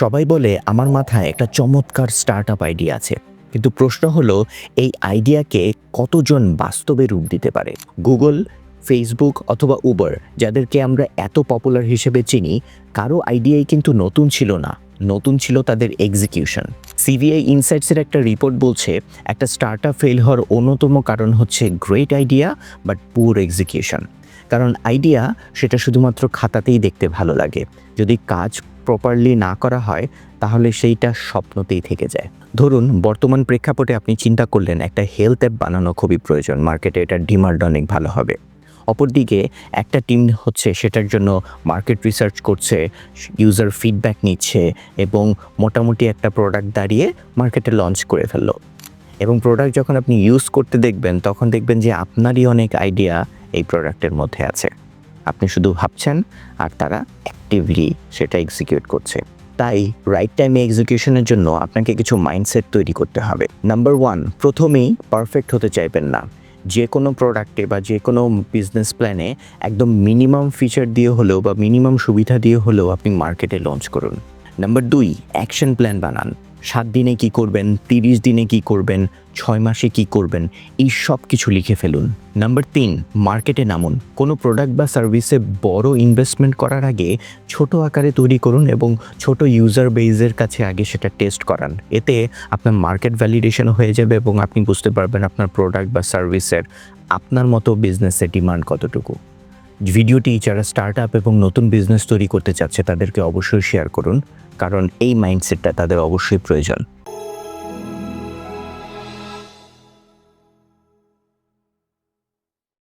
সবাই বলে আমার মাথায় একটা চমৎকার স্টার্টআপ আইডিয়া আছে, কিন্তু প্রশ্ন হলো এই আইডিয়াকে কতজন বাস্তবে রূপ দিতে পারে। গুগল, ফেসবুক অথবা উবার যাদেরকে আমরা এত পপুলার হিসেবে চিনি, কারো আইডিয়াই কিন্তু নতুন ছিল না, নতুন ছিল তাদের এক্সিকিউশন। সিভিআই ইনসাইটসের একটা রিপোর্ট বলছে একটা স্টার্টআপ ফেল হওয়ার অন্যতম কারণ হচ্ছে great idea but poor execution. কারণ আইডিয়া সেটা শুধুমাত্র খাতাতেই দেখতে ভালো লাগে, যদি কাজ প্রপারলি না করা হয় তাহলে সেইটা স্বপ্নতেই থেকে যায়। ধরুন বর্তমান প্রেক্ষাপটে আপনি চিন্তা করলেন একটা হেলথ অ্যাপ বানানো খুবই প্রয়োজন, মার্কেটে এটার ডিমান্ড অনেক ভালো হবে। অপরদিকে একটা টিম হচ্ছে সেটার জন্য মার্কেট রিসার্চ করছে, ইউজার ফিডব্যাক নিচ্ছে এবং মোটামুটি একটা প্রোডাক্ট দাঁড়িয়ে মার্কেটে লঞ্চ করে ফেললো। এবং প্রোডাক্ট যখন আপনি ইউজ করতে দেখবেন তখন দেখবেন যে আপনারই অনেক আইডিয়া এই প্রোডাক্টের মধ্যে আছে। আপনি শুধু ভাবছেন আর তারা অ্যাক্টিভলি সেটা এক্সিকিউট করছে। তাই রাইট টাইমে এক্সিকিউশনের জন্য আপনাকে কিছু মাইন্ডসেট তৈরি করতে হবে। নাম্বার 1, প্রথমেই পারফেক্ট হতে চাইবেন না। যে কোনো প্রোডাক্টে বা যে কোনো বিজনেস প্ল্যানে একদম মিনিমাম ফিচার দিয়ে হলেও বা মিনিমাম সুবিধা দিয়ে হলেও আপনি মার্কেটে লঞ্চ করুন। নাম্বার 2, অ্যাকশন প্ল্যান বানান। 7 দিনে কি করবেন, 30 দিনে কি করবেন, 6 মাসে কি করবেন, এই সব কিছু লিখে ফেলুন। নাম্বার 3, মার্কেটে নামুন। কোনো প্রোডাক্ট বা সার্ভিসে বড় ইনভেস্টমেন্ট করার আগে ছোট আকারে তৈরি করুন এবং ছোট ইউজার বেজের কাছে আগে সেটা টেস্ট করান। এতে আপনার মার্কেট ভ্যালিডেশন হয়ে যাবে এবং আপনি বুঝতে পারবেন আপনার প্রোডাক্ট বা সার্ভিসের আপনার মতো বিজনেসের ডিমান্ড কতটুকু। ভিডিওটি যারা স্টার্টআপ এবং নতুন বিজনেস তৈরি করতে চাচ্ছে তাদেরকে অবশ্যই শেয়ার করুন, কারণ এই মাইন্ডসেটটা তাদের অবশ্যই প্রয়োজন।